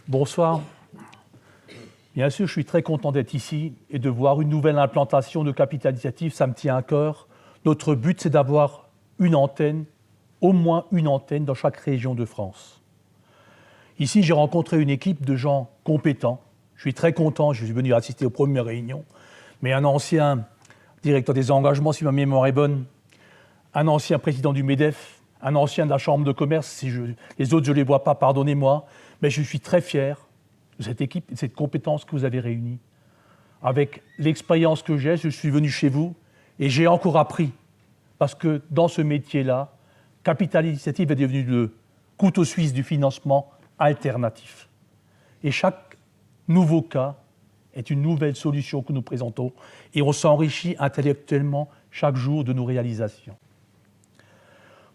Bonsoir. Bien sûr, je suis très content d'être ici et de voir une nouvelle implantation de Capital Initiative, ça me tient à cœur. Notre but, c'est d'avoir une antenne, au moins une antenne dans chaque région de France. Ici, j'ai rencontré une équipe de gens compétents. Je suis très content, je suis venu assister aux premières réunions. Mais un ancien directeur des engagements, si ma mémoire est bonne, un ancien président du MEDEF, un ancien de la Chambre de commerce, les autres je ne les vois pas, pardonnez-moi, mais je suis très fier de cette équipe et de cette compétence que vous avez réunie. Avec l'expérience que j'ai, je suis venu chez vous et j'ai encore appris, parce que dans ce métier-là, Capital Initiative est devenu le couteau suisse du financement alternatif. Et chaque nouveau cas est une nouvelle solution que nous présentons et on s'enrichit intellectuellement chaque jour de nos réalisations.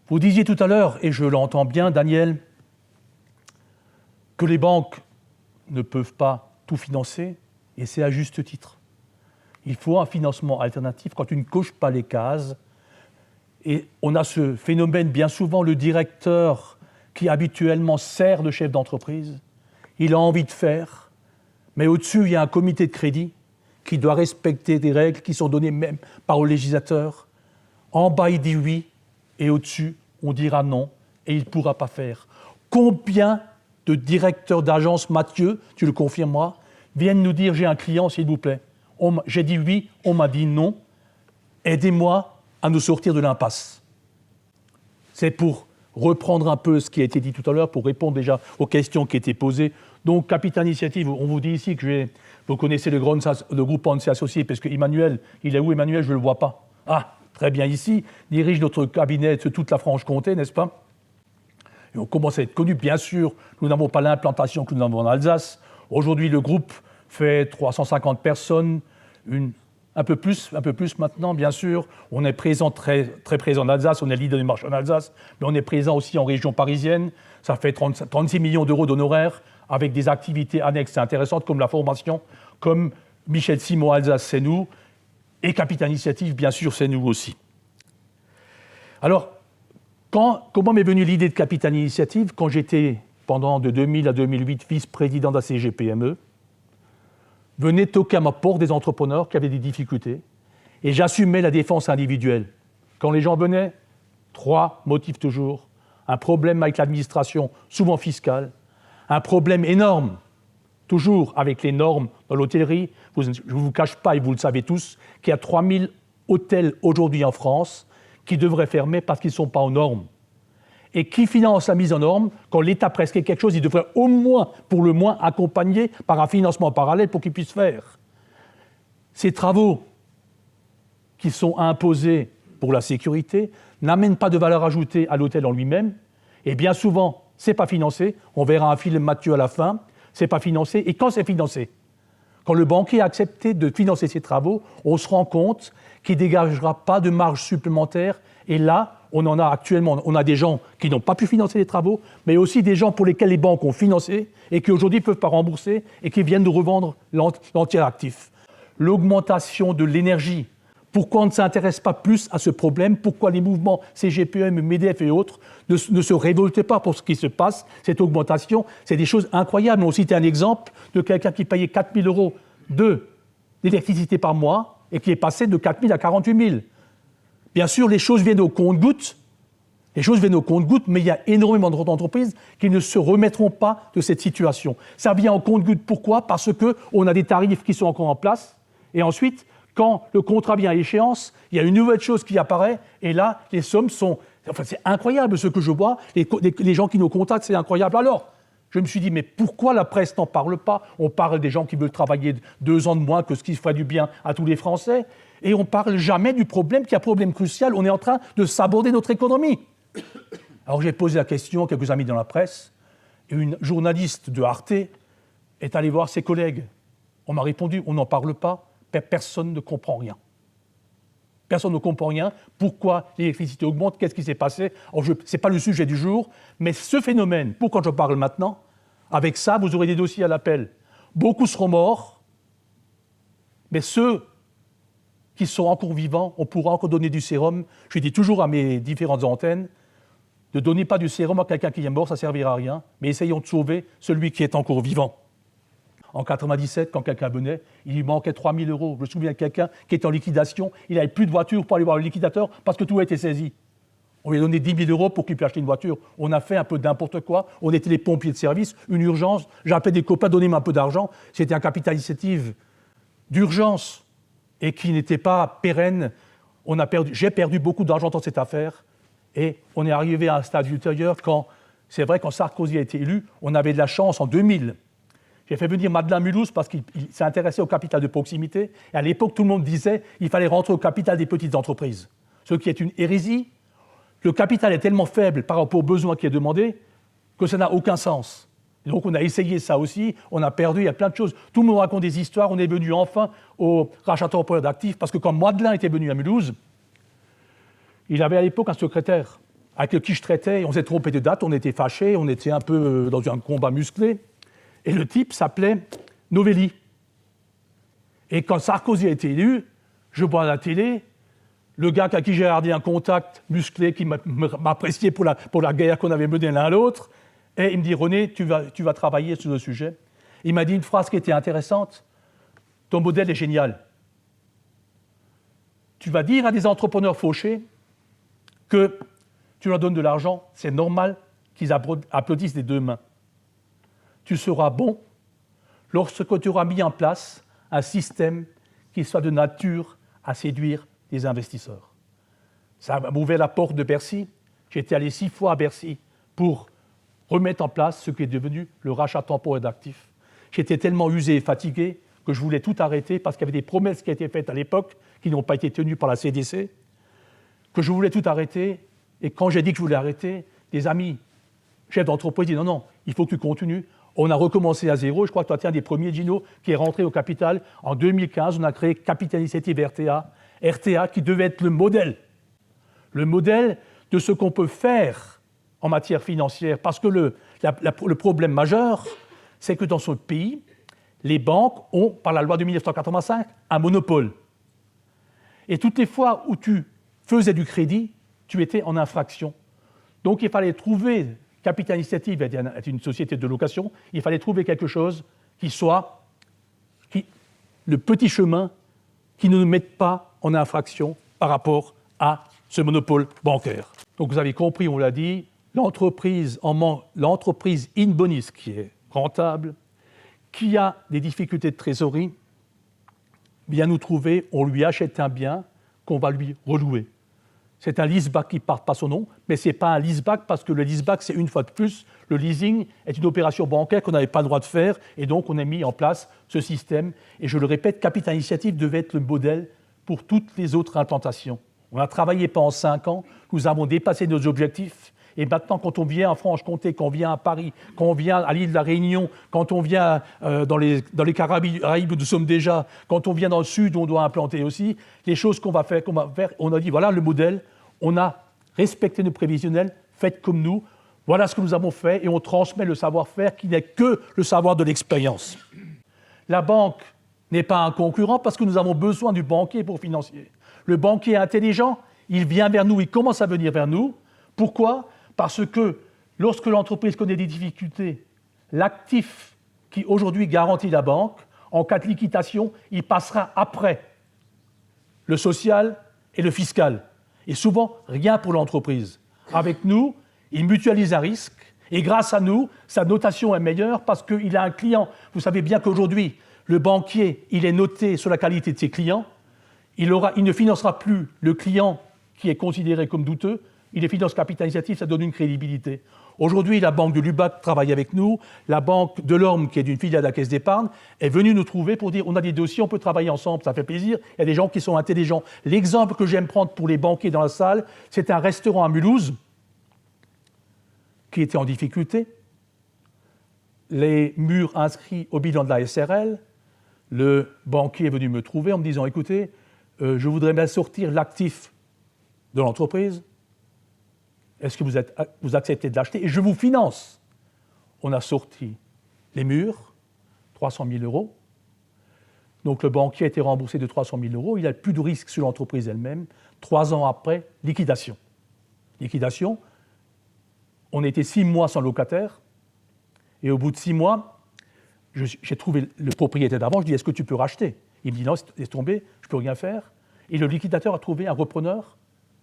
Vous disiez tout à l'heure, et je l'entends bien, Daniel, que les banques ne peuvent pas tout financer, et c'est à juste titre. Il faut un financement alternatif quand tu ne coches pas les cases. Et on a ce phénomène, bien souvent, le directeur qui habituellement sert de chef d'entreprise, il a envie de faire, mais au-dessus, il y a un comité de crédit qui doit respecter des règles qui sont données même par le législateur. En bas, il dit oui, et au-dessus, on dira non, et il ne pourra pas faire. Combien de directeurs d'agence, Mathieu, tu le confirmeras, viennent nous dire « j'ai un client, s'il vous plaît ». J'ai dit oui, on m'a dit non. Aidez-moi à nous sortir de l'impasse. C'est pour reprendre un peu ce qui a été dit tout à l'heure, pour répondre déjà aux questions qui étaient posées. Donc, Capital Initiative, on vous dit ici que vous connaissez le groupe Hanse Associés, parce que Emmanuel, il est où Emmanuel? Je ne le vois pas. Ah, très bien ici, dirige notre cabinet de toute la Franche-Comté, n'est-ce pas? Et on commence à être connu, bien sûr, nous n'avons pas l'implantation que nous avons en Alsace. Aujourd'hui, le groupe fait 350 personnes, un peu plus maintenant, bien sûr. On est présent, très présent en Alsace, on est leader du marché en Alsace, mais on est présent aussi en région parisienne. Ça fait 36 millions d'euros d'honoraires avec des activités annexes intéressantes comme la formation, comme Michel Simon Alsace, c'est nous, et Capital Initiative, bien sûr, c'est nous aussi. Alors, comment m'est venue l'idée de Capital Initiative? Quand j'étais, pendant de 2000 à 2008, vice-président de la CGPME, venaient toquer à ma porte des entrepreneurs qui avaient des difficultés, et j'assumais la défense individuelle. Quand les gens venaient, 3 motifs toujours. Un problème avec l'administration, souvent fiscale, un problème énorme, toujours avec les normes dans l'hôtellerie. Je ne vous cache pas, et vous le savez tous, qu'il y a 3000 hôtels aujourd'hui en France qui devraient fermer parce qu'ils ne sont pas aux normes. Et qui finance la mise en norme? Quand l'État prescrit quelque chose, il devrait au moins, pour le moins, accompagner par un financement parallèle pour qu'il puisse faire. Ces travaux qui sont imposés pour la sécurité n'amènent pas de valeur ajoutée à l'hôtel en lui-même, et bien souvent, ce n'est pas financé. On verra un film Mathieu à la fin, ce n'est pas financé. Et quand c'est financé, quand le banquier a accepté de financer ces travaux, on se rend compte qu'il ne dégagera pas de marge supplémentaire. Et là, on en a actuellement, on a des gens qui n'ont pas pu financer les travaux, mais aussi des gens pour lesquels les banques ont financé et qui aujourd'hui ne peuvent pas rembourser et qui viennent de revendre l'entier actif. L'augmentation de l'énergie. Pourquoi on ne s'intéresse pas plus à ce problème? Pourquoi les mouvements CGPM, MEDEF et autres ne se révoltent pas pour ce qui se passe? Cette augmentation, c'est des choses incroyables. On citait un exemple de quelqu'un qui payait 4 000 euros d'électricité par mois et qui est passé de 4 000 à 48 000. Bien sûr, les choses viennent au compte-gouttes. Mais il y a énormément d'entreprises qui ne se remettront pas de cette situation. Ça vient au compte-gouttes. Pourquoi? Parce qu'on a des tarifs qui sont encore en place. Et ensuite, quand le contrat vient à échéance, il y a une nouvelle chose qui apparaît. Et là, les sommes sont... Enfin, c'est incroyable ce que je vois. Les gens qui nous contactent, c'est incroyable. Alors, je me suis dit, mais pourquoi la presse n'en parle pas? On parle des gens qui veulent travailler 2 ans de moins que ce qui ferait du bien à tous les Français. Et on ne parle jamais du problème qui est un problème crucial. On est en train de saborder notre économie. Alors j'ai posé la question à quelques amis dans la presse, et une journaliste de Arte est allée voir ses collègues. On m'a répondu, on n'en parle pas, personne ne comprend rien. Personne ne comprend rien. Pourquoi l'électricité augmente? Qu'est-ce qui s'est passé? Ce n'est pas le sujet du jour, mais ce phénomène, pourquoi j'en parle maintenant? Avec ça, vous aurez des dossiers à l'appel. Beaucoup seront morts, mais ceux qui sont encore vivants, on pourra encore donner du sérum. Je dis toujours à mes différentes antennes, Ne donnez pas du sérum à quelqu'un qui est mort, ça ne servira à rien, mais essayons de sauver celui qui est encore vivant. En 1997, quand quelqu'un venait, il lui manquait 3 000 €. Je me souviens de quelqu'un qui était en liquidation, il n'avait plus de voiture pour aller voir le liquidateur parce que tout a été saisi. On lui a donné 10 000 € pour qu'il puisse acheter une voiture. On a fait un peu n'importe quoi. On était les pompiers de service, une urgence. J'ai appelé des copains, donnez-moi un peu d'argent. C'était un capital initiative d'urgence et qui n'était pas pérenne. J'ai perdu beaucoup d'argent dans cette affaire et on est arrivé à un stade ultérieur quand, c'est vrai, quand Sarkozy a été élu, on avait de la chance en 2000. J'ai fait venir Madeleine Mulhouse parce qu'il s'est intéressé au capital de proximité. Et à l'époque, tout le monde disait qu'il fallait rentrer au capital des petites entreprises. Ce qui est une hérésie. Le capital est tellement faible par rapport aux besoins qui est demandé que ça n'a aucun sens. Et donc on a essayé ça aussi, on a perdu, il y a plein de choses. Tout le monde raconte des histoires, on est venu enfin au rachat temporaire d'actifs parce que quand Madeleine était venu à Mulhouse, il avait à l'époque un secrétaire avec qui je traitais, on s'est trompé de date, on était fâchés, on était un peu dans un combat musclé. Et le type s'appelait Novelli. Et quand Sarkozy a été élu, je vois à la télé, le gars à qui j'ai gardé un contact musclé, qui m'appréciait pour la guerre qu'on avait menée l'un à l'autre, et il me dit « René, tu vas travailler sur le sujet ». Il m'a dit une phrase qui était intéressante. « Ton modèle est génial. Tu vas dire à des entrepreneurs fauchés que tu leur donnes de l'argent, c'est normal qu'ils applaudissent des deux mains. Tu seras bon lorsque tu auras mis en place un système qui soit de nature à séduire des investisseurs. » Ça m'a ouvert la porte de Bercy. J'étais allé 6 fois à Bercy pour remettre en place ce qui est devenu le rachat temporaire d'actifs. J'étais tellement usé et fatigué que je voulais tout arrêter parce qu'il y avait des promesses qui étaient faites à l'époque qui n'ont pas été tenues par la CDC, que je voulais tout arrêter. Et quand j'ai dit que je voulais arrêter, des amis, chefs d'entreprise, disent « Non, non, il faut que tu continues. » On a recommencé à zéro. Je crois que toi, tu es un des premiers, Gino, qui est rentré au capital. En 2015, on a créé Capital Initiative RTA. RTA qui devait être le modèle de ce qu'on peut faire en matière financière. Parce que le problème majeur, c'est que dans ce pays, les banques ont, par la loi de 1985, un monopole. Et toutes les fois où tu faisais du crédit, tu étais en infraction. Donc il fallait trouver, Capital Initiative est une société de location, il fallait trouver quelque chose qui soit le petit chemin qui ne nous mette pas en infraction par rapport à ce monopole bancaire. Donc vous avez compris, on l'a dit, l'entreprise in bonis qui est rentable, qui a des difficultés de trésorerie, vient nous trouver, on lui achète un bien qu'on va lui relouer. C'est un leaseback qui ne porte pas son nom, mais ce n'est pas un leaseback parce que le leaseback, c'est une fois de plus, le leasing est une opération bancaire qu'on n'avait pas le droit de faire et donc on a mis en place ce système. Et je le répète, Capital Initiative devait être le modèle pour toutes les autres implantations. On a travaillé pendant 5 ans, nous avons dépassé nos objectifs et maintenant quand on vient en Franche-Comté, quand on vient à Paris, quand on vient à l'île de la Réunion, quand on vient dans les Caraïbes où nous sommes déjà, quand on vient dans le sud où on doit implanter aussi, les choses qu'on va faire, on a dit voilà le modèle, on a respecté nos prévisionnels, faites comme nous, voilà ce que nous avons fait et on transmet le savoir-faire qui n'est que le savoir de l'expérience. La banque n'est pas un concurrent parce que nous avons besoin du banquier pour financer. Le banquier est intelligent, il vient vers nous, il commence à venir vers nous. Pourquoi ? Parce que lorsque l'entreprise connaît des difficultés, l'actif qui aujourd'hui garantit la banque, en cas de liquidation, il passera après le social et le fiscal. Et souvent, rien pour l'entreprise. Avec nous, il mutualise un risque et grâce à nous, sa notation est meilleure parce qu'il a un client. Vous savez bien qu'aujourd'hui, le banquier, il est noté sur la qualité de ses clients. Il ne financera plus le client qui est considéré comme douteux. Il est finance Capital Initiative, ça donne une crédibilité. Aujourd'hui, la banque de Lubac travaille avec nous. La banque de l'Orme, qui est une filiale de la Caisse d'épargne, est venue nous trouver pour dire on a des dossiers, on peut travailler ensemble, ça fait plaisir. Il y a des gens qui sont intelligents. L'exemple que j'aime prendre pour les banquiers dans la salle, c'est un restaurant à Mulhouse qui était en difficulté. Les murs inscrits au bilan de la SRL. Le banquier est venu me trouver en me disant écoutez, je voudrais bien sortir l'actif de l'entreprise. Est-ce que vous acceptez de l'acheter ? Et je vous finance. On a sorti les murs, 300 000 €. Donc le banquier a été remboursé de 300 000 €. Il n'a plus de risque sur l'entreprise elle-même. 3 ans après, liquidation. Liquidation, on était 6 mois sans locataire, et au bout de 6 mois, j'ai trouvé le propriétaire d'avant, je dis, est-ce que tu peux racheter? Il me dit, non, laisse tomber, je ne peux rien faire. Et le liquidateur a trouvé un repreneur,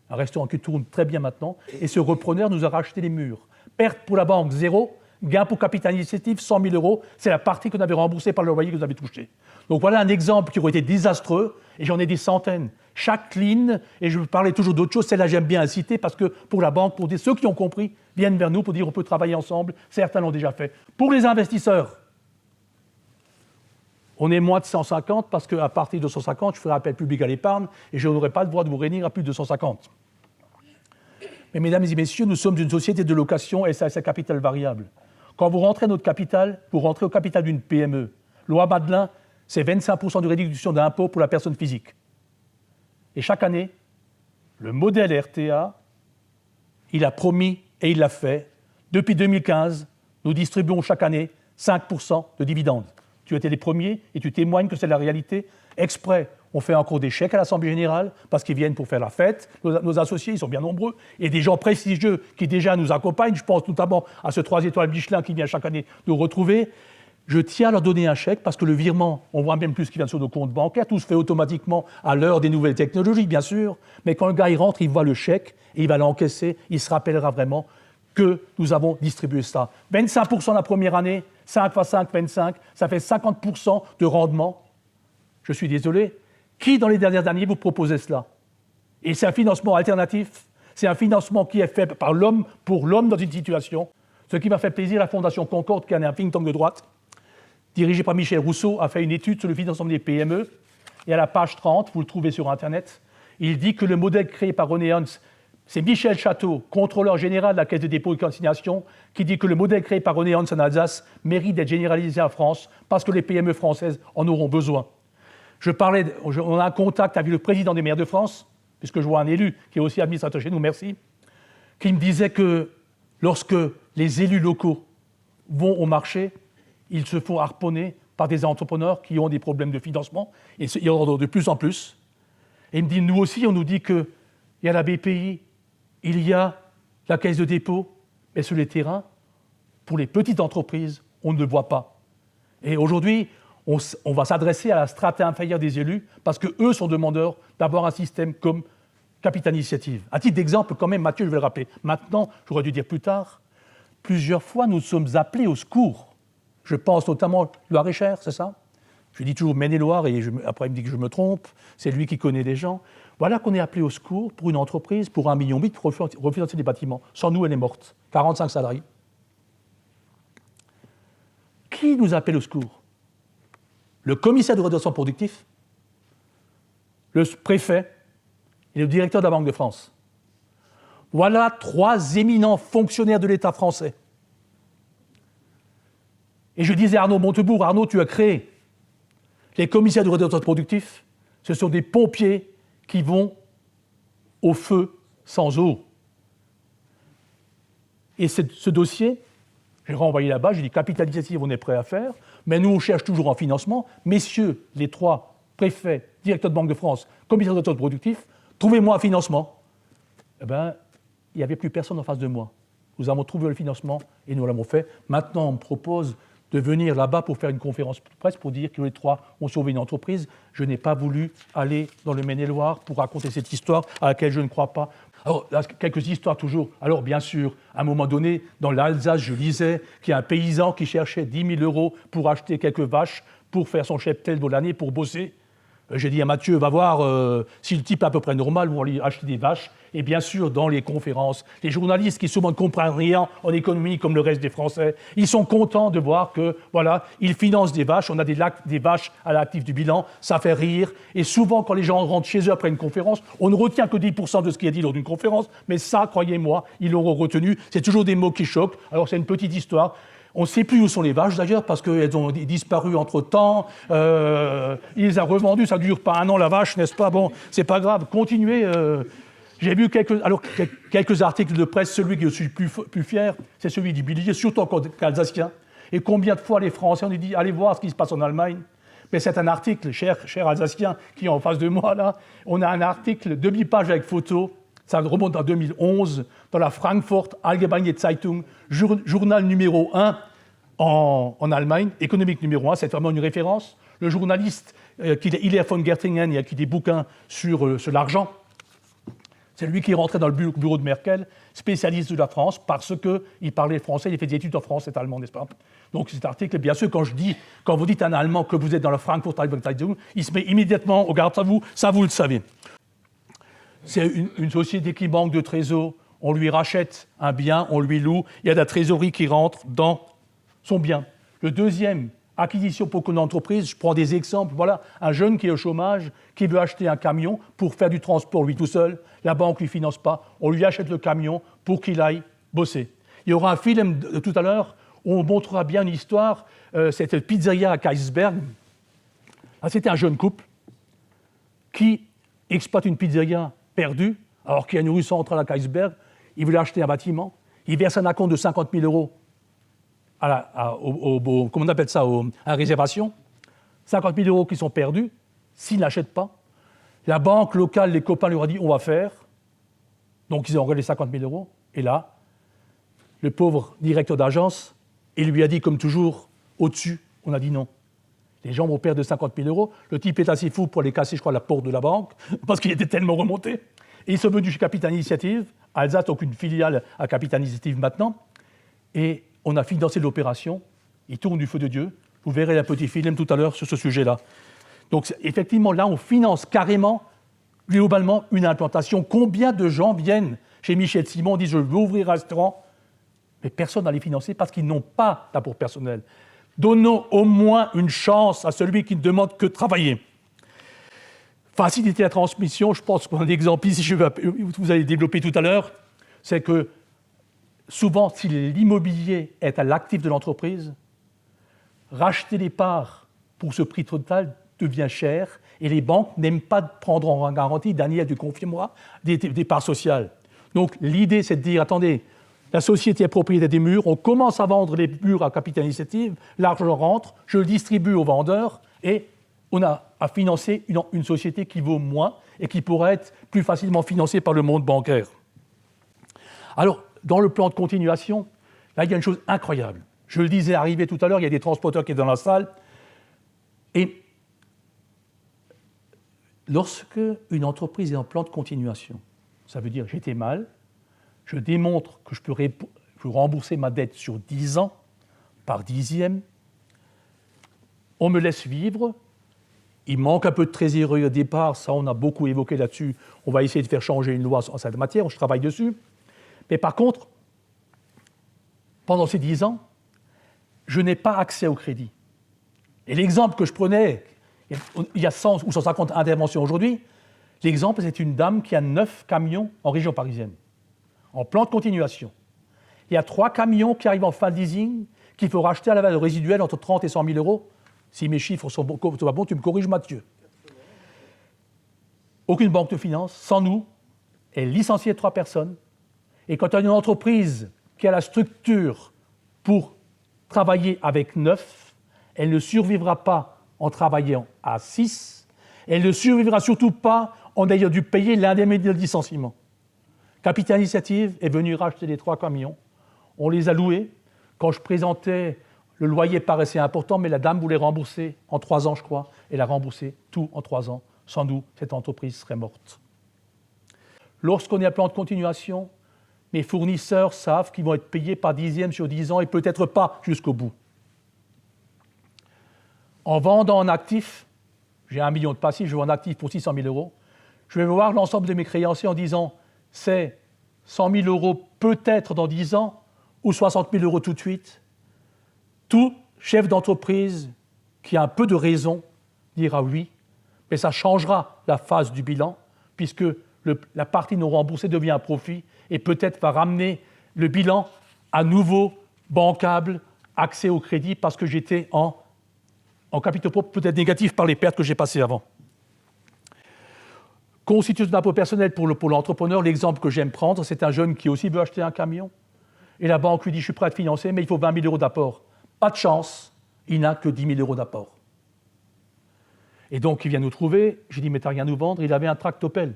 un restaurant qui tourne très bien maintenant, et ce repreneur nous a racheté les murs. Perte pour la banque, 0, gain pour capital initiative, 100 000 €, c'est la partie qu'on avait remboursée par le loyer que vous avez touché. Donc voilà un exemple qui aurait été désastreux, et j'en ai des centaines. Chaque ligne, et je parlais toujours d'autre chose, celle-là j'aime bien inciter, parce que pour la banque, pour ceux qui ont compris, viennent vers nous pour dire on peut travailler ensemble, certains l'ont déjà fait. Pour les investisseurs, on est moins de 150 parce qu'à partir de 150, je ferai appel public à l'épargne et je n'aurai pas le droit de vous réunir à plus de 150. Mais mesdames et messieurs, nous sommes une société de location SAS à capital variable. Quand vous rentrez à notre capital, vous rentrez au capital d'une PME. Loi Madelin, c'est 25% de réduction d'impôt pour la personne physique. Et chaque année, le modèle RTA, il a promis et il l'a fait. Depuis 2015, nous distribuons chaque année 5% de dividendes. Tu étais les premiers et tu témoignes que c'est la réalité. Exprès, on fait encore des chèques à l'Assemblée Générale parce qu'ils viennent pour faire la fête. Nos associés, ils sont bien nombreux. Et des gens prestigieux qui déjà nous accompagnent. Je pense notamment à ce 3 étoiles Michelin qui vient chaque année nous retrouver. Je tiens à leur donner un chèque parce que le virement, on voit même plus ce qui vient sur nos comptes bancaires. Tout se fait automatiquement à l'heure des nouvelles technologies, bien sûr. Mais quand le gars il rentre, il voit le chèque et il va l'encaisser. Il se rappellera vraiment que nous avons distribué ça. 25% la première année, 5 x 5, 25, ça fait 50% de rendement. Je suis désolé. Qui, dans les dernières années, vous proposait cela? Et c'est un financement alternatif, c'est un financement qui est fait par l'homme, pour l'homme dans une situation. Ce qui m'a fait plaisir, la Fondation Concorde, qui est un think tank de droite, dirigé par Michel Rousseau, a fait une étude sur le financement des PME. Et à la page 30, vous le trouvez sur Internet, il dit que le modèle créé par René Hans, c'est Michel Château, contrôleur général de la Caisse de dépôt et consignation, qui dit que le modèle créé par René Hans en Alsace mérite d'être généralisé en France parce que les PME françaises en auront besoin. On a un contact avec le président des maires de France, puisque je vois un élu qui est aussi administrateur chez nous, merci, qui me disait que lorsque les élus locaux vont au marché, ils se font harponner par des entrepreneurs qui ont des problèmes de financement, et il y en aura de plus en plus. Et il me dit, nous aussi, on nous dit qu'il y a la BPI, il y a la Caisse de dépôt, mais sur les terrains, pour les petites entreprises, on ne le voit pas. Et aujourd'hui, on va s'adresser à la strate inférieure des élus parce qu'eux sont demandeurs d'avoir un système comme Capital Initiative. À titre d'exemple, quand même, Mathieu, je vais le rappeler. Maintenant, j'aurais dû dire plus tard, plusieurs fois, nous sommes appelés au secours. Je pense notamment à Loir-et-Cher, c'est ça? Je dis toujours Maine-et-Loire et après il me dit que je me trompe. C'est lui qui connaît les gens. Voilà qu'on est appelé au secours pour une entreprise, pour 1,8 million pour refinancer des bâtiments. Sans nous, elle est morte. 45 salariés. Qui nous appelle au secours? Le commissaire de redressement productif, le préfet et le directeur de la Banque de France. Voilà 3 éminents fonctionnaires de l'État français. Et je disais à Arnaud Montebourg, Arnaud, tu as créé les commissaires de redressement productif, ce sont des pompiers qui vont au feu sans eau. Et ce dossier, j'ai renvoyé là-bas, j'ai dit Capital Initiative, on est prêt à faire, mais nous on cherche toujours en financement. Messieurs, les 3 préfets, directeurs de Banque de France, commissaires de redressement productif, trouvez-moi un financement. Eh bien, il n'y avait plus personne en face de moi. Nous avons trouvé le financement et nous l'avons fait. Maintenant, on me propose de venir là-bas pour faire une conférence de presse pour dire que les 3 ont sauvé une entreprise. Je n'ai pas voulu aller dans le Maine-et-Loire pour raconter cette histoire à laquelle je ne crois pas. Alors, là, quelques histoires toujours. Alors, bien sûr, à un moment donné, dans l'Alsace, je lisais qu'il y a un paysan qui cherchait 10 000 € pour acheter quelques vaches pour faire son cheptel de l'année, pour bosser. J'ai dit à Mathieu, va voir si le type est à peu près normal, on va lui acheter des vaches. Et bien sûr, dans les conférences, les journalistes qui souvent ne comprennent rien en économie comme le reste des Français, ils sont contents de voir que, voilà, ils financent des vaches, on a des vaches à l'actif du bilan, ça fait rire. Et souvent, quand les gens rentrent chez eux après une conférence, on ne retient que 10% de ce qui est dit lors d'une conférence, mais ça, croyez-moi, ils l'auront retenu. C'est toujours des mots qui choquent. Alors, c'est une petite histoire. On ne sait plus où sont les vaches d'ailleurs parce qu'elles ont disparu entre-temps. Il les a revendues, ça ne dure pas 1 an la vache, n'est-ce pas? Bon, c'est pas grave, continuez. J'ai vu quelques articles de presse, celui que je suis plus fier, c'est celui d'Immobilier, surtout encore qu'alsacien. Et combien de fois les Français, on nous dit, allez voir ce qui se passe en Allemagne. Mais c'est un article, cher Alsacien, qui est en face de moi là. On a un article, demi-page avec photo, Ça remonte à 2011, dans la Frankfurt Allgemeine Zeitung, journal numéro 1 en Allemagne, économique numéro 1, c'est vraiment une référence. Le journaliste, Hilaire von Gertingen, il a écrit des bouquins sur c'est lui qui est rentré dans le bureau de Merkel, spécialiste de la France, parce qu'il parlait français, il fait des études en France, c'est allemand, n'est-ce pas? Donc cet article, bien sûr, quand vous dites à un Allemand que vous êtes dans la Frankfurt Allgemeine Zeitung, il se met immédiatement au garde à vous, ça vous le savez. C'est une société qui manque de trésor, on lui rachète un bien, on lui loue, il y a de la trésorerie qui rentre dans son bien. Le deuxième, acquisition pour une entreprise, je prends des exemples, voilà, un jeune qui est au chômage, qui veut acheter un camion pour faire du transport lui tout seul, la banque ne lui finance pas, on lui achète le camion pour qu'il aille bosser. Il y aura un film tout à l'heure où on montrera bien une histoire, c'était une pizzeria à Kaisersberg. C'était un jeune couple qui exploite une pizzeria perdue, alors qu'il y a une rue centrale à Kaisersberg, il voulait acheter un bâtiment, il verse un acompte de 50 000 € comment on appelle ça, à la réservation, 50 000 € qui sont perdus, s'ils n'achètent pas. La banque locale, les copains lui ont dit, on va faire. Donc ils ont regardé 50 000 €. Et là, le pauvre directeur d'agence, il lui a dit, comme toujours, au-dessus, on a dit non. Les gens vont perdre 50 000 €. Le type est assez fou pour aller casser, je crois, la porte de la banque, parce qu'il était tellement remonté. Et ils sont venus chez Capital Initiative. Alsace, donc une filiale à Capital Initiative maintenant. Et on a financé l'opération, il tourne du feu de Dieu. Vous verrez un petit film tout à l'heure sur ce sujet-là. Donc effectivement, là, on finance carrément, globalement, une implantation. Combien de gens viennent chez Michel Simon, disent « je veux ouvrir un restaurant », mais personne n'a les financer parce qu'ils n'ont pas d'apport personnel. Donnons au moins une chance à celui qui ne demande que travailler. Faciliter la transmission, je pense qu'un exemple ici, vous allez développer tout à l'heure, c'est que souvent, si l'immobilier est à l'actif de l'entreprise, racheter les parts pour ce prix total devient cher et les banques n'aiment pas prendre en garantie, Daniel, tu confirmeras, des parts sociales. Donc l'idée, c'est de dire, attendez, la société est propriétaire des murs, on commence à vendre les murs à Capital Initiative, l'argent rentre, je le distribue aux vendeurs et on a à financer une société qui vaut moins et qui pourrait être plus facilement financée par le monde bancaire. Alors, dans le plan de continuation, là, il y a une chose incroyable. Je le disais arrivé tout à l'heure, il y a des transporteurs qui sont dans la salle. Et lorsque une entreprise est en plan de continuation, ça veut dire j'étais mal, je démontre que je peux rembourser ma dette sur 10 ans, par dixième, on me laisse vivre, il manque un peu de trésorerie au départ, ça on a beaucoup évoqué là-dessus, on va essayer de faire changer une loi en cette matière, je travaille dessus. Mais par contre, pendant ces 10 ans, je n'ai pas accès au crédit. Et l'exemple que je prenais, il y a 100 ou 150 interventions aujourd'hui, l'exemple, c'est une dame qui a 9 camions en région parisienne, en plan de continuation. Il y a 3 camions qui arrivent en fin de leasing, qu'il faut racheter à la valeur résiduelle entre 30 et 100 000 €. Si mes chiffres sont bons, tu me corriges, Mathieu. Aucune banque de finance, sans nous, elle licencie 3 personnes. Et quand on a une entreprise qui a la structure pour travailler avec 9, elle ne survivra pas en travaillant à 6, elle ne survivra surtout pas en ayant dû payer l'indemnité de licenciement. Capital Initiative est venu racheter les 3 camions, on les a loués. Quand je présentais, le loyer paraissait important, mais la dame voulait rembourser en 3 ans, je crois. Elle a remboursé tout en 3 ans. Sans nous, cette entreprise serait morte. Lorsqu'on est à plan de continuation, mes fournisseurs savent qu'ils vont être payés par dixième sur 10 ans et peut-être pas jusqu'au bout. En vendant un actif, j'ai 1 million de passifs, je vends un actif pour 600 000 €, je vais voir l'ensemble de mes créanciers en disant c'est 100 000 € peut-être dans 10 ans ou 60 000 € tout de suite. Tout chef d'entreprise qui a un peu de raison dira oui, mais ça changera la phase du bilan puisque la partie non remboursée devient un profit et peut-être va ramener le bilan à nouveau bancable, accès au crédit, parce que j'étais en capitaux propres peut-être négatifs par les pertes que j'ai passées avant. Constitution d'impôt personnel pour l'entrepreneur, l'exemple que j'aime prendre, c'est un jeune qui aussi veut acheter un camion. Et la banque lui dit « je suis prêt à te financer, mais il faut 20 000 € d'apport ». Pas de chance, il n'a que 10 000 € d'apport. Et donc il vient nous trouver, j'ai dit « mais t'as rien à nous vendre ?» Il avait un tractopelle.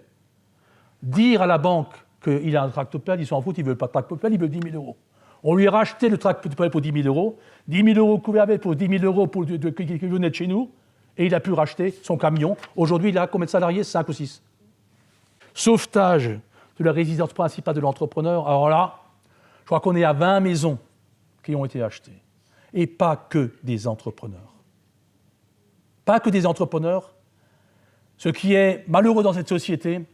dire à la banque qu'il a un tractopelle, ils s'en foutent, ils ne veulent pas de tractopelle, ils veulent 10 000 €. On lui a racheté le tractopelle pour 10 000 €, 10 000 € couvert avec pour 10 000 € qui venait de chez nous, et il a pu racheter son camion. Aujourd'hui, il a combien de salariés? 5 ou 6. Sauvetage de la résidence principale de l'entrepreneur. Alors là, je crois qu'on est à 20 maisons qui ont été achetées. Et pas que des entrepreneurs. Pas que des entrepreneurs. Ce qui est malheureux dans cette société,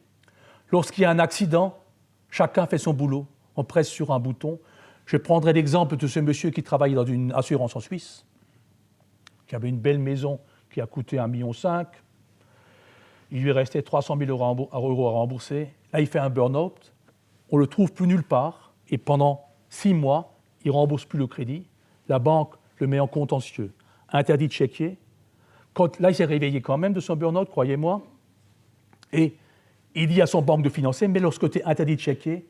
lorsqu'il y a un accident, chacun fait son boulot. On presse sur un bouton. Je prendrai l'exemple de ce monsieur qui travaillait dans une assurance en Suisse, qui avait une belle maison qui a coûté 1,5 million. Il lui restait 300 000 € à rembourser. Là, il fait un burn-out. On ne le trouve plus nulle part. Et pendant 6 mois, il ne rembourse plus le crédit. La banque le met en contentieux. Interdit de chéquier. Là, il s'est réveillé quand même de son burn-out, croyez-moi. Et il dit à son banque de financer, mais lorsque tu es interdit de chéquier,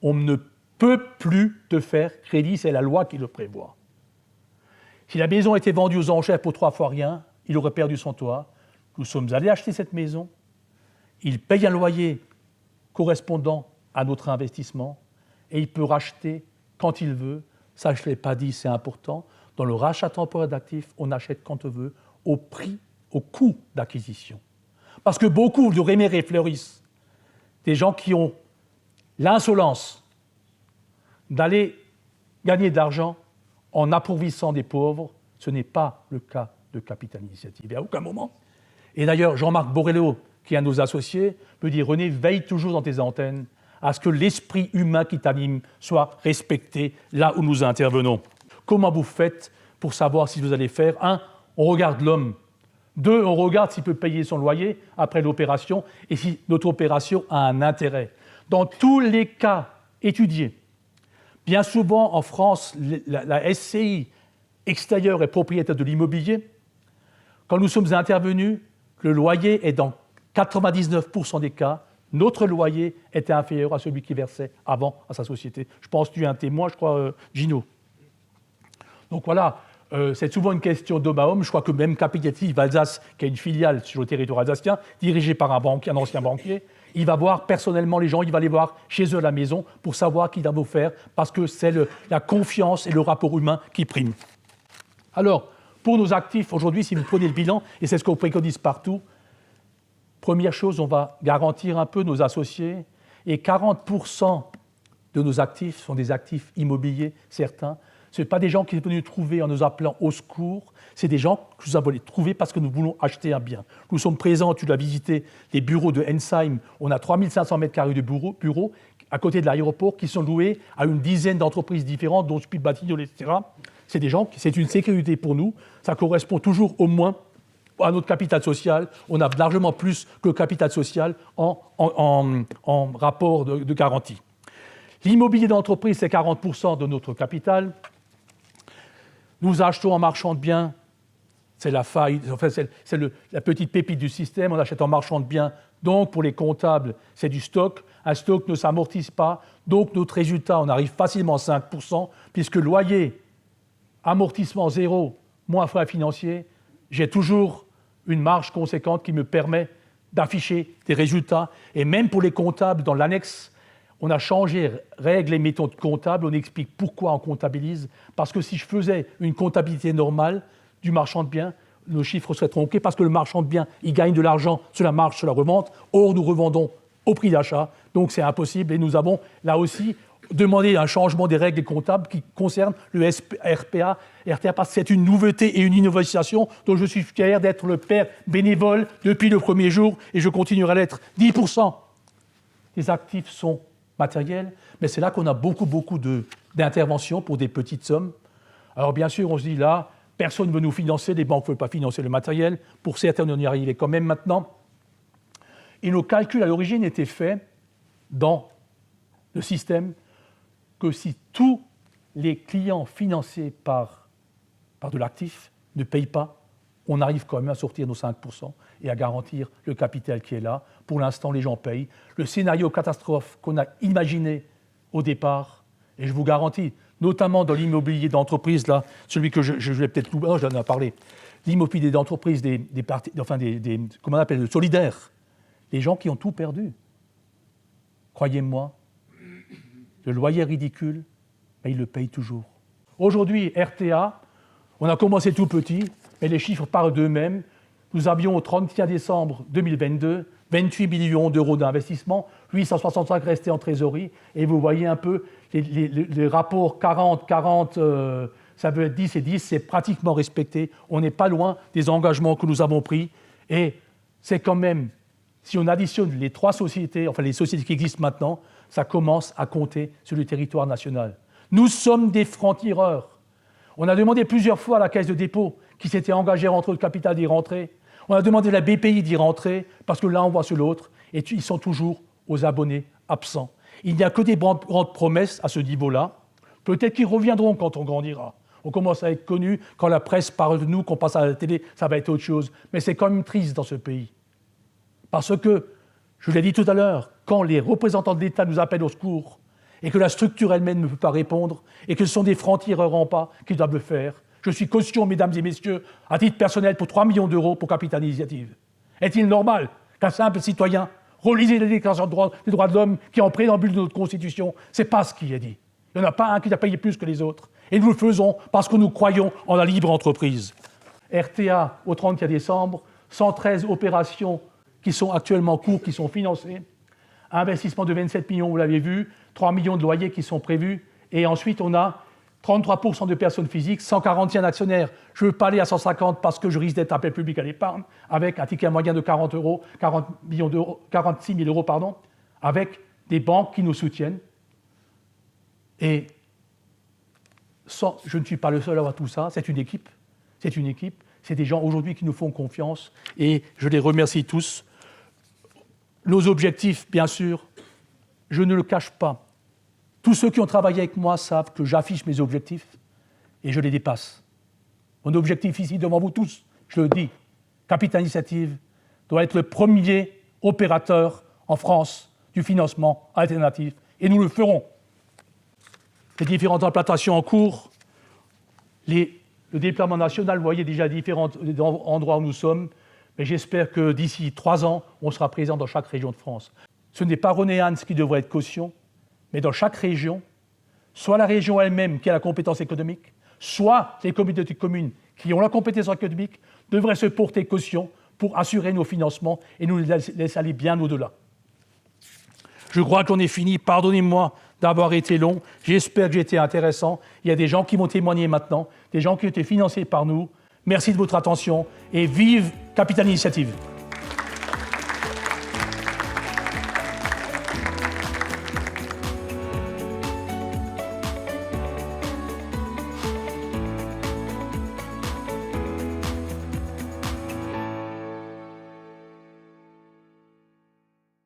on ne peut plus te faire crédit, c'est la loi qui le prévoit. Si la maison était vendue aux enchères pour 3 fois rien, il aurait perdu son toit. Nous sommes allés acheter cette maison. Il paye un loyer correspondant à notre investissement et il peut racheter quand il veut. Ça, je ne l'ai pas dit, c'est important. Dans le rachat temporaire d'actifs, on achète quand on veut, au prix, au coût d'acquisition. Parce que beaucoup de rémérés fleurissent, des gens qui ont l'insolence d'aller gagner de l'argent en appauvrissant des pauvres, ce n'est pas le cas de Capital Initiative, à aucun moment. Et d'ailleurs, Jean-Marc Borrello, qui est un de nos associés, me dit « René, veille toujours dans tes antennes à ce que l'esprit humain qui t'anime soit respecté là où nous intervenons. » Comment vous faites pour savoir si vous allez faire? 1, on regarde l'homme. 2, on regarde s'il peut payer son loyer après l'opération et si notre opération a un intérêt. Dans tous les cas étudiés, bien souvent en France, la SCI extérieure est propriétaire de l'immobilier. Quand nous sommes intervenus, le loyer est dans 99% des cas, notre loyer était inférieur à celui qui versait avant à sa société. Je pense que tu es un témoin, je crois, Gino. Donc voilà, c'est souvent une question d'homme à homme. Je crois que même Capitative Alsace, qui a une filiale sur le territoire alsacien, dirigée par un ancien banquier, il va voir personnellement les gens, il va les voir chez eux à la maison pour savoir qu'il va vous faire, parce que c'est la confiance et le rapport humain qui priment. Alors, pour nos actifs, aujourd'hui, si vous prenez le bilan, et c'est ce qu'on préconise partout, première chose, on va garantir un peu nos associés, et 40% de nos actifs sont des actifs immobiliers, certains. Ce ne sont pas des gens qui sont venus nous trouver en nous appelant au secours, c'est des gens que nous avons trouvés parce que nous voulons acheter un bien. Nous sommes présents, tu l'as visité, les bureaux de Ensheim, on a 3500 m² de bureaux à côté de l'aéroport qui sont loués à une dizaine d'entreprises différentes, dont Speed Batignolles, etc. C'est des gens, c'est une sécurité pour nous, ça correspond toujours au moins à notre capital social. On a largement plus que le capital social en rapport de garantie. L'immobilier d'entreprise, c'est 40% de notre capital. Nous achetons en marchand de biens, c'est la faille, enfin c'est la petite pépite du système, on achète en marchand de biens, donc pour les comptables, c'est du stock. Un stock ne s'amortisse pas, donc notre résultat, on arrive facilement à 5%, puisque loyer, amortissement zéro, moins frais financiers, j'ai toujours une marge conséquente qui me permet d'afficher des résultats. Et même pour les comptables, dans l'annexe, on a changé règles et méthodes comptables, on explique pourquoi on comptabilise. Parce que si je faisais une comptabilité normale du marchand de biens, nos chiffres seraient tronqués parce que le marchand de biens, il gagne de l'argent sur la marge, sur la revente. Or, nous revendons au prix d'achat, donc c'est impossible. Et nous avons là aussi demandé un changement des règles comptables qui concernent le RPA, parce que c'est une nouveauté et une innovation dont je suis fier d'être le père bénévole depuis le premier jour et je continuerai à l'être. 10% des actifs sont matériels, mais c'est là qu'on a beaucoup d'interventions pour des petites sommes. Alors bien sûr, on se dit là, personne ne veut nous financer, les banques ne veulent pas financer le matériel. Pour certains, on y arrive quand même maintenant. Et nos calculs à l'origine étaient faits dans le système que si tous les clients financés par de l'actif ne payent pas, on arrive quand même à sortir nos 5% et à garantir le capital qui est là. Pour l'instant, les gens payent. Le scénario catastrophe qu'on a imaginé au départ, et je vous garantis, notamment dans l'immobilier d'entreprise, là, celui que je vais peut-être tout... Oh, j'en ai parlé. L'immobilier d'entreprise, comment on appelle, solidaires, les gens qui ont tout perdu. croyez-moi, le loyer est ridicule, mais ils le payent toujours. Aujourd'hui, RTA, on a commencé tout petit, mais les chiffres parlent d'eux-mêmes. Nous avions au 31 décembre 2022 28 millions d'euros d'investissement, 865 restés en trésorerie, et vous voyez un peu les rapports 40-40, ça veut être 10 et 10, c'est pratiquement respecté. On n'est pas loin des engagements que nous avons pris, et c'est quand même, si on additionne les trois sociétés, enfin les sociétés qui existent maintenant, ça commence à compter sur le territoire national. Nous sommes des francs-tireurs. On a demandé plusieurs fois à la Caisse de dépôt, qui s'était engagée à rentrer le capital, d'y rentrer. On a demandé à la BPI d'y rentrer, parce que l'un envoie sur l'autre, et ils sont toujours aux abonnés absents. Il n'y a que des grandes promesses à ce niveau-là. Peut-être qu'ils reviendront quand on grandira. On commence à être connus, quand la presse parle de nous, qu'on passe à la télé, ça va être autre chose. Mais c'est quand même triste dans ce pays. Parce que, je l'ai dit tout à l'heure, quand les représentants de l'État nous appellent au secours, et que la structure elle-même ne peut pas répondre, et que ce sont des francs-tireurs en pas qui doivent le faire, je suis caution, mesdames et messieurs, à titre personnel, pour 3 millions d'euros pour Capital Initiative. Est-il normal qu'un simple citoyen, relisez les déclarations des droits de l'homme qui est en préambule de notre Constitution, c'est pas ce qui est dit. Il n'y en a pas un qui a payé plus que les autres. Et nous le faisons parce que nous croyons en la libre entreprise. RTA, au 31 décembre, 113 opérations qui sont actuellement en cours, qui sont financées. Investissement de 27 millions, vous l'avez vu, 3 millions de loyers qui sont prévus. Et ensuite, on a 33% de personnes physiques, 141 actionnaires. Je ne veux pas aller à 150 parce que je risque d'être appel public à l'épargne, avec un ticket moyen de 46 000 euros, avec des banques qui nous soutiennent. Et je ne suis pas le seul à avoir tout ça, c'est une équipe. C'est une équipe. C'est des gens aujourd'hui qui nous font confiance et je les remercie tous. Nos objectifs, bien sûr, je ne le cache pas. Tous ceux qui ont travaillé avec moi savent que j'affiche mes objectifs et je les dépasse. Mon objectif ici, devant vous tous, je le dis, Capital Initiative doit être le premier opérateur en France du financement alternatif et nous le ferons. Les différentes implantations en cours, le déploiement national, vous voyez déjà différents endroits où nous sommes, mais j'espère que d'ici 3 ans, on sera présent dans chaque région de France. Ce n'est pas René Hans qui devrait être caution, mais dans chaque région, soit la région elle-même qui a la compétence économique, soit les communautés de communes qui ont la compétence économique, devraient se porter caution pour assurer nos financements et nous laisser aller bien au-delà. Je crois qu'on est fini. Pardonnez-moi d'avoir été long. J'espère que j'ai été intéressant. Il y a des gens qui m'ont témoigné maintenant, des gens qui ont été financés par nous. Merci de votre attention et vive Capital Initiative.